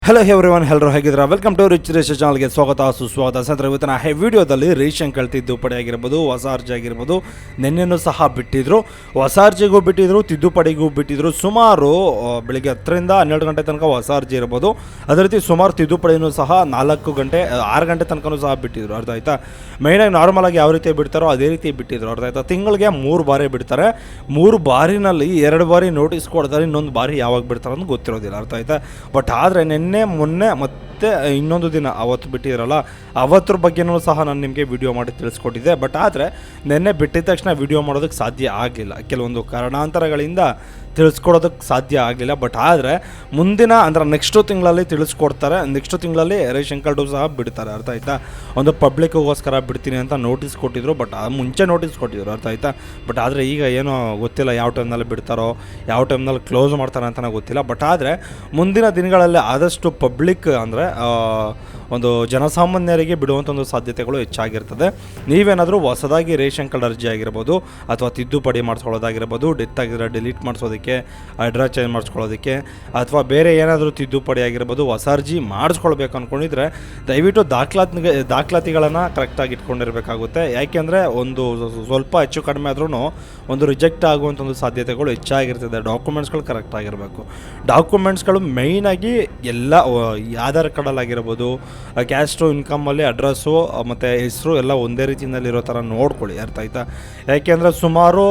Hello everyone, ಎಲ್ಲರೂ ಹೇಗಿದ್ದೀರಾ? Welcome to rich ration ಚಾನಲ್ಗೆ ಸ್ವಾಗತ ಸುಸ್ವಾಗತ. ಸಂತರ ಇವತ್ತಿನ ವಿಡಿಯೋದಲ್ಲಿ ರೇಷನ್ ತಿದ್ದುಪಡಿ ಆಗಿರ್ಬೋದು, ಹೊಸ ಅರ್ಜಿ ಆಗಿರ್ಬೋದು, ನಿನ್ನೆನೂ ಸಹ ಬಿಟ್ಟಿದ್ರು. ಹೊಸ ಅರ್ಜಿಗೂ ಬಿಟ್ಟಿದ್ರು, ತಿದ್ದುಪಡಿಗೂ ಬಿಟ್ಟಿದ್ರು. ಸುಮಾರು ಬೆಳಿಗ್ಗೆ 10ರಿಂದ 12 ಗಂಟೆ ತನಕ ಹೊಸ ಅರ್ಜಿ ಇರ್ಬೋದು. ಅದೇ ರೀತಿ ಸುಮಾರು ತಿದ್ದುಪಡಿನೂ ಸಹ 6 ಗಂಟೆ ತನಕನೂ ಸಹ ಬಿಟ್ಟಿದ್ರು. ಅರ್ಥ ಆಯ್ತಾ? ಮೇಯ್ನಾಗಿ ನಾರ್ಮಲಾಗಿ ಯಾವ ರೀತಿ ಬಿಡ್ತಾರೋ ಅದೇ ರೀತಿ ಬಿಟ್ಟಿದ್ರು. ಅರ್ಥ ಆಯ್ತಾ? ತಿಂಗಳಿಗೆ 3 ಬಾರಿ ಬಿಡ್ತಾರೆ. 3 ಬಾರಿನಲ್ಲಿ 2 ಬಾರಿ ನೋಟಿಸ್ ಕೊಡ್ತಾರೆ, ಇನ್ನೊಂದು ಬಾರಿ ಯಾವಾಗ ಬಿಡ್ತಾರೆ ಅಂತ ಗೊತ್ತಿರೋದಿಲ್ಲ. ಅರ್ಥ ಆಯ್ತಾ? ಬಟ್ ಆದರೆ ಮೊನ್ನೆ ಮತ್ತು ಇನ್ನೊಂದು ದಿನ ಅವತ್ತು ಬಿಟ್ಟಿದ್ರಲ್ಲ, ಅವತ್ತರ ಬಗ್ಗೆನೂ ಸಹ ನಾನು ನಿಮಗೆ ವಿಡಿಯೋ ಮಾಡಿ ತಿಳಿಸ್ಕೊಟ್ಟಿದ್ದೆ. ಬಟ್ ಆದರೆ ನಿನ್ನೆ ಬಿಟ್ಟಿದ ತಕ್ಷಣ ವಿಡಿಯೋ ಮಾಡೋದಕ್ಕೆ ಸಾಧ್ಯ ಆಗಲಿಲ್ಲ. ಕೆಲವೊಂದು ಕಾರಣಾಂತರಗಳಿಂದ ತಿಳಿಸ್ಕೊಡೋದಕ್ಕೆ ಸಾಧ್ಯ ಆಗಲಿಲ್ಲ. ಬಟ್ ಆದರೆ ಮುಂದಿನ ಅಂದರೆ ನೆಕ್ಸ್ಟು ತಿಂಗಳಲ್ಲಿ ತಿಳಿಸ್ಕೊಡ್ತಾರೆ. ನೆಕ್ಸ್ಟು ತಿಂಗಳಲ್ಲಿ ರೇಷನ್ ಕಾರ್ಡು ಸಹ ಬಿಡ್ತಾರೆ. ಅರ್ಥ ಆಯ್ತಾ? ಒಂದು ಪಬ್ಲಿಕ್ಗೋಸ್ಕರ ಬಿಡ್ತೀನಿ ಅಂತ ನೋಟಿಸ್ ಕೊಟ್ಟಿದ್ರು. ಬಟ್ ಮುಂಚೆ ನೋಟಿಸ್ ಕೊಟ್ಟಿದ್ರು. ಅರ್ಥ ಆಯ್ತಾ? ಬಟ್ ಆದರೆ ಈಗ ಏನೋ ಗೊತ್ತಿಲ್ಲ, ಯಾವ ಟೈಮ್ನಲ್ಲಿ ಬಿಡ್ತಾರೋ, ಯಾವ ಟೈಮ್ನಲ್ಲಿ ಕ್ಲೋಸ್ ಮಾಡ್ತಾರೆ ಅಂತಲೇ ಗೊತ್ತಿಲ್ಲ. ಬಟ್ ಆದರೆ ಮುಂದಿನ ದಿನಗಳಲ್ಲಿ ಆದಷ್ಟು ಪಬ್ಲಿಕ್ ಅಂದರೆ ಒಂದು ಜನಸಾಮಾನ್ಯರಿಗೆ ಬಿಡುವಂಥ ಒಂದು ಸಾಧ್ಯತೆಗಳು ಹೆಚ್ಚಾಗಿರ್ತದೆ. ನೀವೇನಾದರೂ ಹೊಸದಾಗಿ ರೇಷನ್ ಕಾರ್ಡ್ ಅರ್ಜಿ ಆಗಿರ್ಬೋದು, ಅಥವಾ ತಿದ್ದುಪಡಿ ಮಾಡಿಸ್ಕೊಳ್ಳೋದಾಗಿರ್ಬೋದು, ಡೆತ್ ಆಗಿರೋ ಡಿಲೀಟ್ ಮಾಡಿಸೋದಕ್ಕೆ, ಅಡ್ರೆಸ್ ಚೇಂಜ್ ಮಾಡಿಸ್ಕೊಳ್ಳೋದಕ್ಕೆ, ಅಥವಾ ಬೇರೆ ಏನಾದರೂ ತಿದ್ದುಪಡಿ ಆಗಿರ್ಬೋದು, ಹೊಸ ಅರ್ಜಿ ಮಾಡಿಸ್ಕೊಳ್ಬೇಕು ಅಂದ್ಕೊಂಡಿದ್ರೆ ದಯವಿಟ್ಟು ದಾಖಲಾತಿಗಳನ್ನು ಕರೆಕ್ಟಾಗಿ ಇಟ್ಕೊಂಡಿರಬೇಕಾಗುತ್ತೆ. ಯಾಕೆಂದರೆ ಒಂದು ಸ್ವಲ್ಪ ಹೆಚ್ಚು ಕಡಿಮೆ ಆದ್ರೂ ಒಂದು ರಿಜೆಕ್ಟ್ ಆಗುವಂಥ ಒಂದು ಸಾಧ್ಯತೆಗಳು ಹೆಚ್ಚಾಗಿರ್ತದೆ. ಡಾಕ್ಯುಮೆಂಟ್ಸ್ಗಳು ಕರೆಕ್ಟಾಗಿರಬೇಕು. ಡಾಕ್ಯುಮೆಂಟ್ಸ್ಗಳು ಮೇಯ್ನಾಗಿ ಎಲ್ಲ ಆಧಾರ್ ಕಾರ್ಡಲ್ಲಾಗಿರ್ಬೋದು, ಕ್ಯಾಸ್ಟು, ಇನ್ಕಮಲ್ಲಿ ಅಡ್ರೆಸ್ಸು ಮತ್ತು ಹೆಸರು ಎಲ್ಲ ಒಂದೇ ರೀತಿಯಲ್ಲಿರೋ ಥರ ನೋಡ್ಕೊಳ್ಳಿ. ಅರ್ಥ ಆಯ್ತಾ? ಯಾಕೆಂದರೆ ಸುಮಾರು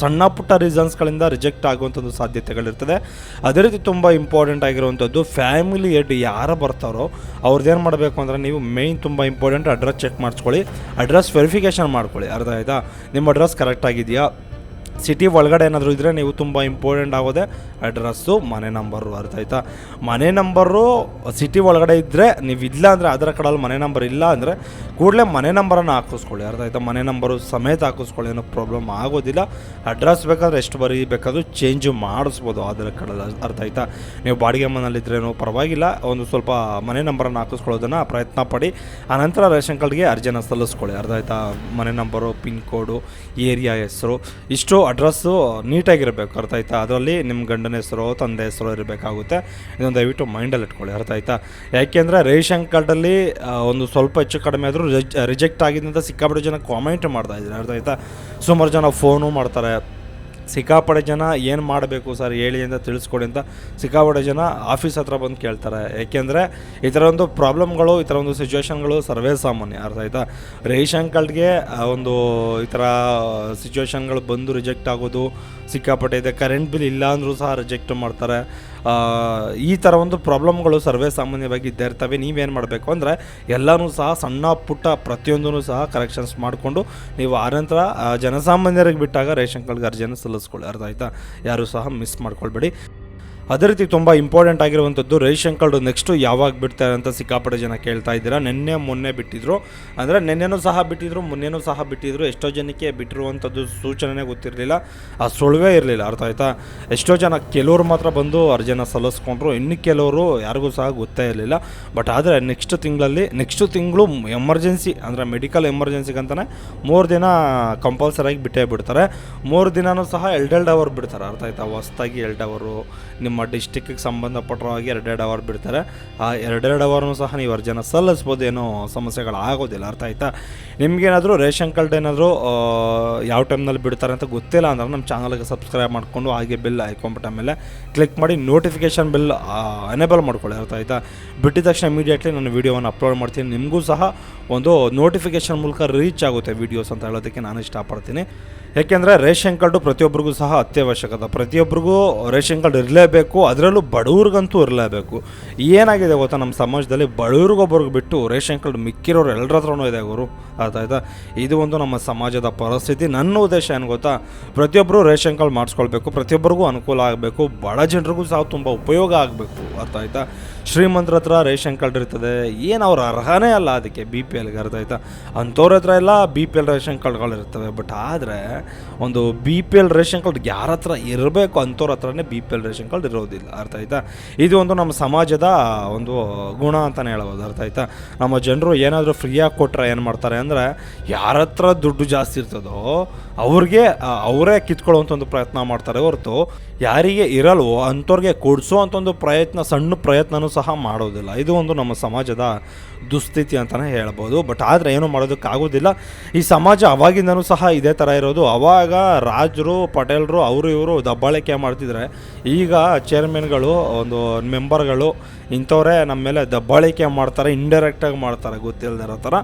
ಸಣ್ಣ ಪುಟ್ಟ ರೀಸನ್ಸ್ಗಳಿಂದ ರಿಜೆಕ್ಟ್ ಆಗುವಂಥದ್ದು ಸಾಧ್ಯತೆಗಳಿರ್ತದೆ. ಅದೇ ರೀತಿ ತುಂಬ ಇಂಪಾರ್ಟೆಂಟ್ ಆಗಿರುವಂಥದ್ದು, ಫ್ಯಾಮಿಲಿ ಹೆಡ್ ಯಾರು ಬರ್ತಾರೋ ಅವ್ರದ್ದೇನು ಮಾಡಬೇಕು ಅಂದರೆ, ನೀವು ಮೇಯ್ನ್ ತುಂಬ ಇಂಪಾರ್ಟೆಂಟ್ ಅಡ್ರೆಸ್ ಚೆಕ್ ಮಾಡಿಸ್ಕೊಳ್ಳಿ, ಅಡ್ರೆಸ್ ವೆರಿಫಿಕೇಷನ್ ಮಾಡ್ಕೊಳ್ಳಿ. ಅರ್ಥ ಆಯ್ತಾ? ನಿಮ್ಮ ಅಡ್ರೆಸ್ ಕರೆಕ್ಟಾಗಿದೆಯಾ? ಸಿಟಿ ಒಳಗಡೆ ಏನಾದರೂ ಇದ್ದರೆ ನೀವು ತುಂಬ ಇಂಪಾರ್ಟೆಂಟ್ ಆಗೋದೆ ಅಡ್ರೆಸ್ಸು, ಮನೆ ನಂಬರು. ಅರ್ಥ ಆಯ್ತಾ? ಮನೆ ನಂಬರು ಸಿಟಿ ಒಳಗಡೆ ಇದ್ದರೆ ನೀವು, ಇಲ್ಲ ಅಂದರೆ ಆಧಾರ್ ಕಾರ್ಡಲ್ಲಿ ಮನೆ ನಂಬರ್ ಇಲ್ಲ ಅಂದರೆ ಕೂಡಲೇ ಮನೆ ನಂಬರನ್ನು ಹಾಕಿಸ್ಕೊಳ್ಳಿ. ಅರ್ಥ ಆಯ್ತಾ? ಮನೆ ನಂಬರು ಸಮೇತ ಹಾಕಿಸ್ಕೊಳ್ಳಿ, ಏನೋ ಪ್ರಾಬ್ಲಮ್ ಆಗೋದಿಲ್ಲ. ಅಡ್ರೆಸ್ ಬೇಕಾದರೆ ಎಷ್ಟು ಬಾರಿ ಬೇಕಾದರೂ ಚೇಂಜು ಮಾಡಿಸ್ಬೋದು ಆಧಾರ್ ಕಾರ್ಡಲ್ಲಿ. ಅರ್ಥ ಆಯ್ತಾ? ನೀವು ಬಾಡಿಗೆ ಮನೇಲಿದ್ರೇನೋ ಪರವಾಗಿಲ್ಲ, ಒಂದು ಸ್ವಲ್ಪ ಮನೆ ನಂಬರನ್ನು ಹಾಕಿಸ್ಕೊಳ್ಳೋದನ್ನು ಪ್ರಯತ್ನ ಪಡಿ. ಆನಂತರ ರೇಷನ್ ಕಾರ್ಡ್ಗೆ ಅರ್ಜಿನ ಸಲ್ಲಿಸ್ಕೊಳ್ಳಿ. ಅರ್ಥ ಆಯ್ತಾ? ಮನೆ ನಂಬರು, ಪಿನ್ ಕೋಡು, ಏರಿಯಾ ಹೆಸರು, ಇಷ್ಟು ಅಡ್ರೆಸ್ಸು ನೀಟಾಗಿರಬೇಕು. ಅರ್ಥ ಆಯ್ತಾ? ಅದರಲ್ಲಿ ನಿಮ್ಮ ಗಂಡನ ಹೆಸರು, ತಂದೆ ಹೆಸರು ಇರಬೇಕಾಗುತ್ತೆ. ಇದೊಂದು ದಯವಿಟ್ಟು ಮೈಂಡಲ್ಲಿ ಇಟ್ಕೊಳ್ಳಿ. ಅರ್ಥ ಆಯ್ತಾ? ಯಾಕೆಂದರೆ ರೇಷನ್ ಕಾರ್ಡಲ್ಲಿ ಒಂದು ಸ್ವಲ್ಪ ಹೆಚ್ಚು ಕಡಿಮೆ ಆದರೂ ರಿಜೆಕ್ಟ್ ಆಗಿದೆ ಅಂತ ಸಿಕ್ಕಾಪಟ್ಟೆ ಜನ ಕಾಮೆಂಟ್ ಮಾಡ್ತಾಯಿದ್ದಾರೆ. ಅರ್ಥ ಆಯ್ತಾ? ಸುಮಾರು ಜನ ಫೋನು ಮಾಡ್ತಾರೆ. ಸಿಕ್ಕಾಪಟ್ಟೆ ಜನ ಏನು ಮಾಡಬೇಕು ಸರ್ ಹೇಳಿ ಅಂತ ತಿಳಿಸ್ಕೊಡಿ ಅಂತ ಸಿಕ್ಕಾಪಟ್ಟೆ ಜನ ಆಫೀಸ್ ಹತ್ರ ಬಂದು ಕೇಳ್ತಾರೆ. ಏಕೆಂದರೆ ಈ ಥರ ಒಂದು ಪ್ರಾಬ್ಲಮ್ಗಳು, ಈ ಥರ ಒಂದು ಸಿಚುವೇಷನ್ಗಳು ಸರ್ವೇ ಸಾಮಾನ್ಯ. ಅರ್ಥ ಆಯ್ತಾ? ರೇಷನ್ ಕಾರ್ಡ್ಗೆ ಒಂದು ಈ ಥರ ಸಿಚುವೇಷನ್ಗಳು ಬಂದು ರಿಜೆಕ್ಟ್ ಆಗೋದು ಸಿಕ್ಕಾಪಟ್ಟೆ ಇದೆ. ಕರೆಂಟ್ ಬಿಲ್ ಇಲ್ಲ ಅಂದರೂ ಸಹ ರಿಜೆಕ್ಟ್ ಮಾಡ್ತಾರೆ. ಈ ಥರ ಒಂದು ಪ್ರಾಬ್ಲಮ್ಗಳು ಸರ್ವೇ ಸಾಮಾನ್ಯವಾಗಿ ಇದ್ದೇ ಇರ್ತವೆ. ನೀವೇನು ಮಾಡಬೇಕು ಅಂದರೆ, ಎಲ್ಲನೂ ಸಹ ಸಣ್ಣ ಪುಟ್ಟ ಪ್ರತಿಯೊಂದೂ ಸಹ ಕರೆಕ್ಷನ್ಸ್ ಮಾಡಿಕೊಂಡು ನೀವು ಆನಂತರ ಜನಸಾಮಾನ್ಯರಿಗೆ ಬಿಟ್ಟಾಗ ರೇಷನ್ ಕಾರ್ಡ್ಗೆ ಅರ್ಜಿಯನ್ನು ಸಲ್ಲಿಸ್ಕೊಳ್ಳಿ. ಅರ್ಥ ಆಯ್ತಾ? ಯಾರೂ ಸಹ ಮಿಸ್ ಮಾಡ್ಕೊಳ್ಬೇಡಿ. ಅದೇ ರೀತಿ ತುಂಬ ಇಂಪಾರ್ಟೆಂಟ್ ಆಗಿರುವಂಥದ್ದು, ರೇಷನ್ ಕಾರ್ಡು ನೆಕ್ಸ್ಟು ಯಾವಾಗ ಬಿಡ್ತಾರೆ ಅಂತ ಸಿಕ್ಕಾಪಟ್ಟೆ ಜನ ಕೇಳ್ತಾ ಇದ್ದೀರಾ. ಮೊನ್ನೆ ಬಿಟ್ಟಿದ್ರು, ಅಂದರೆ ನಿನ್ನೆನೂ ಸಹ ಬಿಟ್ಟಿದ್ರು, ಮೊನ್ನೆನೂ ಸಹ ಬಿಟ್ಟಿದ್ರು. ಎಷ್ಟೋ ಜನಕ್ಕೆ ಬಿಟ್ಟಿರುವಂಥದ್ದು ಸೂಚನೆ ಗೊತ್ತಿರಲಿಲ್ಲ, ಆ ಸುಳುವೇ ಇರಲಿಲ್ಲ. ಅರ್ಥ ಆಯ್ತಾ? ಎಷ್ಟೋ ಜನ, ಕೆಲವರು ಮಾತ್ರ ಬಂದು ಅರ್ಜಿನ ಸಲ್ಲಿಸ್ಕೊಂಡ್ರು, ಇನ್ನು ಕೆಲವರು ಯಾರಿಗೂ ಸಹ ಗೊತ್ತೇ ಇರಲಿಲ್ಲ. ಬಟ್ ಆದರೆ ನೆಕ್ಸ್ಟ್ ತಿಂಗಳು ಎಮರ್ಜೆನ್ಸಿ ಅಂದರೆ ಮೆಡಿಕಲ್ ಎಮರ್ಜೆನ್ಸಿಗಂತಲೇ 3 ದಿನ ಕಂಪಲ್ಸರಿಯಾಗಿ ಬಿಟ್ಟೇ ಬಿಡ್ತಾರೆ. 3 ದಿನವೂ ಸಹ 2 ಅವರ್ ಬಿಡ್ತಾರೆ. ಅರ್ಥ ಆಯ್ತಾ? ಹೊಸ್ದಾಗಿ 2 ಅವರು ನಿಮ್ಮ ಡಿಸ್ಟಿಕ್ಕಿಗೆ ಸಂಬಂಧಪಟ್ಟರೋ ಹಾಗೆ 2 ಅವರ್ ಬಿಡ್ತಾರೆ. ಆ 2 ಅವರ್ನೂ ಸಹ ನೀವು ಅರ್ಜಿನ ಸಲ್ಲಿಸ್ಬೋದು, ಏನೋ ಸಮಸ್ಯೆಗಳಾಗೋದಿಲ್ಲ. ಅರ್ಥ ಆಯ್ತಾ? ನಿಮಗೇನಾದರೂ ರೇಷನ್ ಕಾರ್ಡ್ ಏನಾದರೂ ಯಾವ ಟೈಮ್ನಲ್ಲಿ ಬಿಡ್ತಾರೆ ಅಂತ ಗೊತ್ತಿಲ್ಲ ಅಂದ್ರೆ ನಮ್ಮ ಚಾನಲ್ಗೆ ಸಬ್ಸ್ಕ್ರೈಬ್ ಮಾಡಿಕೊಂಡು ಹಾಗೆ ಬೆಲ್ ಐಕೊಂಬಿಟ್ಟ ಮೇಲೆ ಕ್ಲಿಕ್ ಮಾಡಿ ನೋಟಿಫಿಕೇಷನ್ ಬೆಲ್ ಎನೇಬಲ್ ಮಾಡ್ಕೊಳ್ಳಿ. ಅರ್ಥ ಆಯ್ತಾ? ಬಿಟ್ಟಿದ ತಕ್ಷಣ ಇಮಿಡಿಯೇಟ್ಲಿ ನಾನು ವೀಡಿಯೋವನ್ನು ಅಪ್ಲೋಡ್ ಮಾಡ್ತೀನಿ. ನಿಮಗೂ ಸಹ ಒಂದು ನೋಟಿಫಿಕೇಷನ್ ಮೂಲಕ ರೀಚ್ ಆಗುತ್ತೆ ವೀಡಿಯೋಸ್ ಅಂತ ಹೇಳೋದಕ್ಕೆ ನಾನು ಇಷ್ಟಪಡ್ತೀನಿ. ಯಾಕೆಂದರೆ ರೇಷನ್ ಕಾರ್ಡು ಪ್ರತಿಯೊಬ್ಬರಿಗೂ ಸಹ ಅತ್ಯವಶ್ಯಕತೆ. ಪ್ರತಿಯೊಬ್ಬರಿಗೂ ರೇಷನ್ ಕಾರ್ಡ್ ಇರಲೇಬೇಕು, ಅದರಲ್ಲೂ ಬಡವ್ರಿಗಂತೂ ಇರಲೇಬೇಕು. ಏನಾಗಿದೆ ಗೊತ್ತಾ, ನಮ್ಮ ಸಮಾಜದಲ್ಲಿ ಬಡವ್ರಿಗೊಬ್ಬರಿಗೆ ಬಿಟ್ಟು ರೇಷನ್ ಕಾರ್ಡ್ ಮಿಕ್ಕಿರೋರು ಎಲ್ಲರ ಹತ್ರನೂ ಇದೆ ಗುರು. ಅರ್ಥ ಆಯ್ತಾ? ಇದು ಒಂದು ನಮ್ಮ ಸಮಾಜದ ಪರಿಸ್ಥಿತಿ. ನನ್ನ ಉದ್ದೇಶ ಏನು ಗೊತ್ತಾ, ಪ್ರತಿಯೊಬ್ಬರು ರೇಷನ್ ಕಾರ್ಡ್ ಮಾಡಿಸ್ಕೊಳ್ಬೇಕು, ಪ್ರತಿಯೊಬ್ಬರಿಗೂ ಅನುಕೂಲ ಆಗಬೇಕು, ಬಡ ಜನರಿಗೂ ಸಹ ತುಂಬ ಉಪಯೋಗ ಆಗಬೇಕು. ಅರ್ಥ ಆಯ್ತಾ? ಶ್ರೀಮಂತರ ಹತ್ರ ರೇಷನ್ ಕಾರ್ಡ್ ಇರ್ತದೆ, ಏನು ಅವ್ರ ಅರ್ಹನೇ ಅಲ್ಲ ಅದಕ್ಕೆ, BPLಗೆ. ಅರ್ಥ ಆಯ್ತಾ? ಅಂಥವ್ರ ಹತ್ರ ಎಲ್ಲ BPL ರೇಷನ್ ಕಾರ್ಡ್ಗಳಿರ್ತವೆ. ಬಟ್ ಆದರೆ ಒಂದು BPL ರೇಷನ್ ಕಾರ್ಡ್ ಯಾರ ಹತ್ರ ಇರಬೇಕು ಅಂಥವ್ರ ಹತ್ರನೇ BPL ರೇಷನ್ ಕಾರ್ಡ್ ಇರೋದಿಲ್ಲ. ಅರ್ಥ ಆಯ್ತಾ? ಇದು ಒಂದು ನಮ್ಮ ಸಮಾಜದ ಒಂದು ಗುಣ ಅಂತಲೇ ಹೇಳ್ಬೋದು. ಅರ್ಥ ಆಯ್ತಾ? ನಮ್ಮ ಜನರು ಏನಾದರೂ ಫ್ರೀಯಾಗಿ ಕೊಟ್ಟರೆ ಏನು ಮಾಡ್ತಾರೆ ಅಂದರೆ ಯಾರ ಹತ್ರ ದುಡ್ಡು ಜಾಸ್ತಿ ಇರ್ತದೋ ಅವ್ರಿಗೆ ಅವರೇ ಕಿತ್ಕೊಳ್ಳುವಂಥ ಒಂದು ಪ್ರಯತ್ನ ಮಾಡ್ತಾರೆ ಹೊರತು ಯಾರಿಗೆ ಇರಲ್ವೋ ಅಂಥವ್ರಿಗೆ ಕೊಡಿಸೋ ಅಂಥ ಒಂದು ಸಣ್ಣ ಪ್ರಯತ್ನವೂ ಸಹ ಮಾಡೋದಿಲ್ಲ. ಇದು ಒಂದು ನಮ್ಮ ಸಮಾಜದ ದುಸ್ಥಿತಿ ಅಂತಲೇ ಹೇಳ್ಬೋದು. ಬಟ್ ಆದರೆ ಏನೂ ಮಾಡೋದಕ್ಕಾಗೋದಿಲ್ಲ. ಈ ಸಮಾಜ ಅವಾಗಿಂದನೂ ಸಹ ಇದೇ ಥರ ಇರೋದು. ಅವಾಗ ರಾಜರು ಪಟೇಲರು ಅವರು ಇವರು ದಬ್ಬಾಳಿಕೆ ಮಾಡ್ತಿದ್ರೆ, ಈಗ ಚೇರ್ಮನ್ಗಳು ಒಂದು ಮೆಂಬರ್ಗಳು ಇಂಥವರೇ ನಮ್ಮ ಮೇಲೆ ದಬ್ಬಾಳಿಕೆ ಮಾಡ್ತಾರೆ, ಇಂಡೈರೆಕ್ಟಾಗಿ ಮಾಡ್ತಾರೆ, ಗೊತ್ತಿಲ್ಲದಿರೋ ಥರ.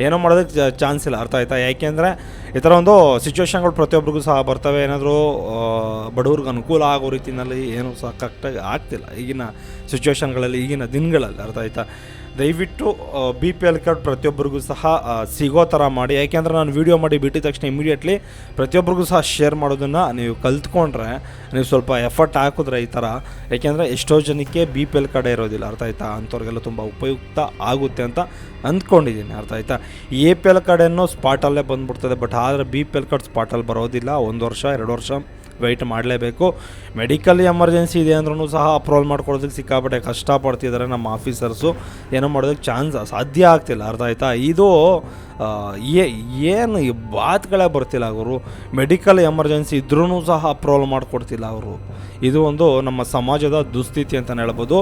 ಏನೋ ಮಾಡೋದಕ್ಕೆ ಚಾನ್ಸ್ ಇಲ್ಲ, ಅರ್ಥ ಆಯ್ತಾ? ಯಾಕೆಂದರೆ ಈ ಥರ ಒಂದು ಸಿಚುವೇಶನ್ಗಳು ಪ್ರತಿಯೊಬ್ಬರಿಗೂ ಸಹ ಬರ್ತವೆ. ಏನಾದರೂ ಬಡವ್ರಿಗೆ ಅನುಕೂಲ ಆಗೋ ರೀತಿಯಲ್ಲಿ ಏನೂ ಸಹ ಕರೆಕ್ಟಾಗಿ ಆಗ್ತಿಲ್ಲ ಈಗಿನ ಸಿಚುವೇಶನ್ಗಳಲ್ಲಿ, ಈಗಿನ ದಿನಗಳಲ್ಲಿ, ಅರ್ಥ ಆಯ್ತಾ? ದಯವಿಟ್ಟು BPL ಕಾರ್ಡ್ ಪ್ರತಿಯೊಬ್ಬರಿಗೂ ಸಹ ಸಿಗೋ ಥರ ಮಾಡಿ. ಯಾಕೆಂದರೆ ನಾನು ವೀಡಿಯೋ ಮಾಡಿ ಬಿಟ್ಟಿದ ತಕ್ಷಣ ಇಮಿಡಿಯೇಟ್ಲಿ ಪ್ರತಿಯೊಬ್ಬರಿಗೂ ಸಹ ಶೇರ್ ಮಾಡೋದನ್ನು ನೀವು ಕಲ್ತ್ಕೊಂಡ್ರೆ, ನೀವು ಸ್ವಲ್ಪ ಎಫರ್ಟ್ ಹಾಕಿದ್ರೆ ಈ ಥರ. ಯಾಕೆಂದರೆ ಎಷ್ಟೋ ಜನಕ್ಕೆ BPL ಕಾರ್ಡೇ ಇರೋದಿಲ್ಲ, ಅರ್ಥ ಆಯ್ತಾ? ಅಂಥವ್ರಿಗೆಲ್ಲ ತುಂಬ ಉಪಯುಕ್ತ ಆಗುತ್ತೆ ಅಂತ ಅಂದ್ಕೊಂಡಿದ್ದೀನಿ, ಅರ್ಥ ಆಯ್ತಾ? APL ಕಾರ್ಡೇನೋ ಸ್ಪಾಟಲ್ಲೇ ಬಂದುಬಿಡ್ತದೆ. ಬಟ್ ಆದರೆ BPL ಕಾರ್ಡ್ ಸ್ಪಾಟಲ್ಲಿ ಬರೋದಿಲ್ಲ. 1 ವರ್ಷ 2 ವರ್ಷ ವೆಯ್ಟ್ ಮಾಡಲೇಬೇಕು. ಮೆಡಿಕಲ್ ಎಮರ್ಜೆನ್ಸಿ ಇದೆ ಅಂದ್ರೂ ಸಹ ಅಪ್ರೂವಲ್ ಮಾಡ್ಕೊಳ್ಳೋದಕ್ಕೆ ಸಿಕ್ಕಾಪಟ್ಟೆ ಕಷ್ಟಪಡ್ತಿದ್ದಾರೆ ನಮ್ಮ ಆಫೀಸರ್ಸು. ಏನೋ ಮಾಡೋದಕ್ಕೆ ಸಾಧ್ಯ ಆಗ್ತಿಲ್ಲ, ಅರ್ಥ ಆಯ್ತಾ? ಇದು ಏನು ಈ ಬಾತ್ಗಳೇ ಬರ್ತಿಲ್ಲ ಅವರು. ಮೆಡಿಕಲ್ ಎಮರ್ಜೆನ್ಸಿ ಇದ್ರೂ ಸಹ ಅಪ್ರೂವಲ್ ಮಾಡಿಕೊಡ್ತಿಲ್ಲ ಅವರು. ಇದು ಒಂದು ನಮ್ಮ ಸಮಾಜದ ದುಸ್ಥಿತಿ ಅಂತಲೇ ಹೇಳ್ಬೋದು.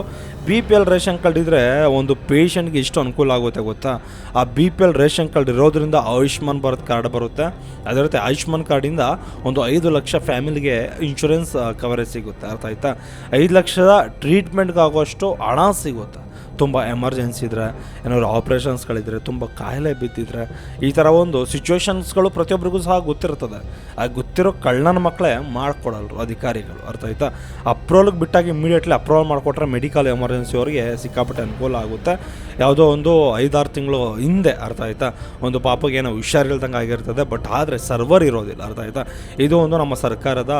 BPL ರೇಷನ್ ಕಾರ್ಡ್ ಇದ್ದರೆ ಒಂದು ಪೇಷಂಟ್ಗೆ ಎಷ್ಟು ಅನುಕೂಲ ಆಗುತ್ತೆ ಗೊತ್ತಾ? ಆ BPL ರೇಷನ್ ಕಾರ್ಡ್ ಇರೋದ್ರಿಂದ ಆಯುಷ್ಮಾನ್ ಭಾರತ್ ಕಾರ್ಡ್ ಬರುತ್ತೆ. ಅದೇ ರೀತಿ ಆಯುಷ್ಮಾನ್ ಕಾರ್ಡಿಂದ ಒಂದು 5 ಲಕ್ಷ ಫ್ಯಾಮಿಲಿಗೆ ಇನ್ಶೂರೆನ್ಸ್ ಕವರೇಜ್ ಸಿಗುತ್ತೆ, ಅರ್ಥ ಆಯ್ತಾ? 5 ಲಕ್ಷದ ಟ್ರೀಟ್ಮೆಂಟ್ಗೆ ಆಗೋಷ್ಟು ಹಣ ಸಿಗುತ್ತೆ. ತುಂಬ ಎಮರ್ಜೆನ್ಸಿ ಇದ್ದರೆ, ಏನಾದ್ರು ಆಪ್ರೇಷನ್ಸ್ಗಳಿದ್ರೆ, ತುಂಬ ಕಾಯಿಲೆ ಬಿದ್ದಿದ್ರೆ, ಈ ಥರ ಒಂದು ಸಿಚುವೇಶನ್ಸ್ಗಳು ಪ್ರತಿಯೊಬ್ಬರಿಗೂ ಸಹ ಗೊತ್ತಿರ್ತದೆ. ಆ ಗೊತ್ತಿರೋ ಕಳ್ಳನ ಮಕ್ಕಳೇ ಮಾಡ್ಕೊಡಲ್ರು ಅಧಿಕಾರಿಗಳು, ಅರ್ಥ ಆಯ್ತಾ? ಅಪ್ರೂವಲ್ಗೆ ಬಿಟ್ಟಾಗಿ ಇಮಿಡಿಯೇಟ್ಲಿ ಅಪ್ರೂವಲ್ ಮಾಡಿಕೊಟ್ರೆ ಮೆಡಿಕಲ್ ಎಮರ್ಜೆನ್ಸಿ ಅವರಿಗೆ ಸಿಕ್ಕಾಪಟ್ಟೆ ಅನುಕೂಲ ಆಗುತ್ತೆ. ಯಾವುದೋ ಒಂದು 5-6 ತಿಂಗಳು ಹಿಂದೆ, ಅರ್ಥ ಆಯ್ತಾ, ಒಂದು ಪಾಪಗೆ ಏನೋ ಹುಷಾರಿಲ್ದಂಗೆ ಆಗಿರ್ತದೆ. ಬಟ್ ಆದರೆ ಸರ್ವರ್ ಇರೋದಿಲ್ಲ, ಅರ್ಥ ಆಯ್ತಾ? ಇದು ಒಂದು ನಮ್ಮ ಸರ್ಕಾರದ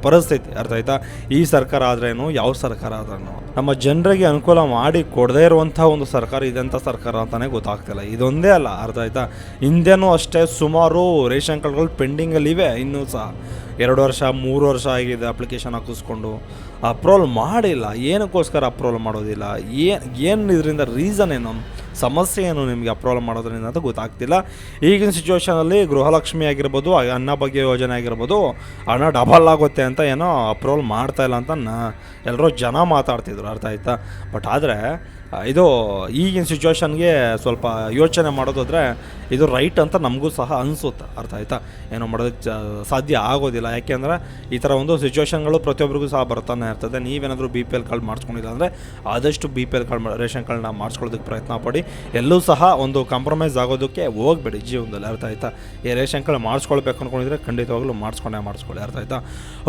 ಪರಿಸ್ಥಿತಿ, ಅರ್ಥ ಆಯ್ತಾ? ಈ ಸರ್ಕಾರ ಆದ್ರೇನು, ಯಾವ ಸರ್ಕಾರ ಆದ್ರೇನು ನಮ್ಮ ಜನರಿಗೆ ಅನುಕೂಲ ಮಾಡಿ ಕೊಡದೇ ಇರುವಂಥ ಒಂದು ಸರ್ಕಾರ ಇದೆಂಥ ಸರ್ಕಾರ ಅಂತಲೇ ಗೊತ್ತಾಗ್ತಿಲ್ಲ. ಇದೊಂದೇ ಅಲ್ಲ, ಅರ್ಥ ಆಯ್ತಾ? ಹಿಂದೆನೂ ಅಷ್ಟೇ ಸುಮಾರು ರೇಷನ್ ಕಾರ್ಡ್ಗಳು ಪೆಂಡಿಂಗಲ್ಲಿವೆ. ಇನ್ನೂ ಸಹ 2 ವರ್ಷ 3 ವರ್ಷ ಆಗಿದೆ ಅಪ್ಲಿಕೇಶನ್ ಹಾಕಿಸ್ಕೊಂಡು, ಅಪ್ರೂವಲ್ ಮಾಡಿಲ್ಲ. ಏನಕ್ಕೋಸ್ಕರ ಅಪ್ರೂವಲ್ ಮಾಡೋದಿಲ್ಲ? ಏನು ಇದರಿಂದ ರೀಸನ್ ಏನು, ಸಮಸ್ಯೆ ಏನು ನಿಮಗೆ ಅಪ್ರೂವಲ್ ಮಾಡೋದ್ರಿಂದ ಅಂತ ಗೊತ್ತಾಗ್ತಿಲ್ಲ. ಈಗಿನ ಸಿಚುವೇಷನಲ್ಲಿ ಗೃಹಲಕ್ಷ್ಮಿ ಆಗಿರ್ಬೋದು, ಅನ್ನಭಾಗ್ಯ ಯೋಜನೆ ಆಗಿರ್ಬೋದು, ಹಣ ಡಬಲ್ ಆಗುತ್ತೆ ಅಂತ ಏನೋ ಅಪ್ರೂವಲ್ ಮಾಡ್ತಾಯಿಲ್ಲ ಅಂತ ಎಲ್ಲರೂ ಜನ ಮಾತಾಡ್ತಿದ್ರು, ಅರ್ಥ ಆಯ್ತಾ? ಬಟ್ ಆದರೆ ಇದು ಈಗಿನ ಸಿಚುವೇಷನ್ಗೆ ಸ್ವಲ್ಪ ಯೋಚನೆ ಮಾಡೋದಾದರೆ ಇದು ರೈಟ್ ಅಂತ ನಮಗೂ ಸಹ ಅನಿಸುತ್ತೆ, ಅರ್ಥ ಆಯ್ತಾ? ಏನೋ ಮಾಡೋದಕ್ಕೆ ಸಾಧ್ಯ ಆಗೋದಿಲ್ಲ. ಯಾಕೆಂದರೆ ಈ ಥರ ಒಂದು ಸಿಚುವೇಷನ್ಗಳು ಪ್ರತಿಯೊಬ್ಬರಿಗೂ ಸಹ ಬರ್ತಾನೆ ಇರ್ತದೆ. ನೀವೇನಾದರೂ BPL ಕಾರ್ಡ್ ಮಾಡಿಸ್ಕೊಂಡಿಲ್ಲ ಅಂದರೆ ಆದಷ್ಟು BPL ಕಾರ್ಡ್ ರೇಷನ್ ಕಾರ್ಡ್ನ ಮಾಡಿಸ್ಕೊಳ್ಳೋದಕ್ಕೆ ಪ್ರಯತ್ನ ಪಡಿ. ಎಲ್ಲೂ ಸಹ ಒಂದು ಕಾಂಪ್ರಮೈಸ್ ಆಗೋದಕ್ಕೆ ಹೋಗಬೇಡಿ ಜೀವನದಲ್ಲಿ, ಅರ್ಥ ಆಯ್ತಾ? ಈ ರೇಷನ್ ಕಾರ್ಡ್ ಮಾಡಿಸ್ಕೊಳ್ಬೇಕು ಅಂದ್ಕೊಂಡಿದ್ರೆ ಖಂಡಿತವಾಗ್ಲೂ ಮಾಡಿಸ್ಕೊಳ್ಳಿ, ಅರ್ಥ ಆಯ್ತಾ?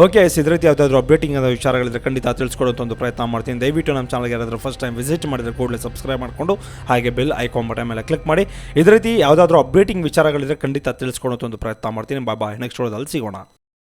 ಓಕೆ, ಇದೇ ರೀತಿ ಯಾವುದಾದ್ರೂ ಅಪ್ಡೇಟಿಂಗ್ ಆದ ವಿಚಾರಗಳಿದ್ರೆ ಖಂಡಿತ ತಿಳಿಸ್ಕೊಡುವಂಥ ಒಂದು ಪ್ರಯತ್ನ ಮಾಡ್ತೀನಿ. ದಯವಿಟ್ಟು ನಮ್ಮ ಚಾನಲ್ಗೆ ಯಾರಾದರೂ ಫಸ್ಟ್ ಟೈಮ್ ವಿಸಿಟ್ ಮಾಡಿದರೆ ಕೂಡಲೇ ಸಬ್ಸ್ಕ್ರೈಬ್ ಮಾಡಿಕೊಂಡು ಹಾಗೆ ಬೆಲ್ ಐಕಾನ್ ಬಟನ್ ಮೇಲೆ ಕ್ಲಿಕ್ ಮಾಡಿ. ಇದೇ ರೀತಿ ಯಾವುದಾದ್ರೂ ಅಪ್ಡೇಟಿಂಗ್ ವಿಚಾರಗಳಿದ್ರೆ ಖಂಡಿತ ತಿಳಿಸ್ಕೊಡುವಂಥ ಒಂದು ಪ್ರಯತ್ನ ಮಾಡ್ತೀನಿ. ಬಾಯ್, ನೆಕ್ಸ್ಟ್ ವಿಡಿಯೋದಲ್ಲಿ ಸಿಗೋಣ.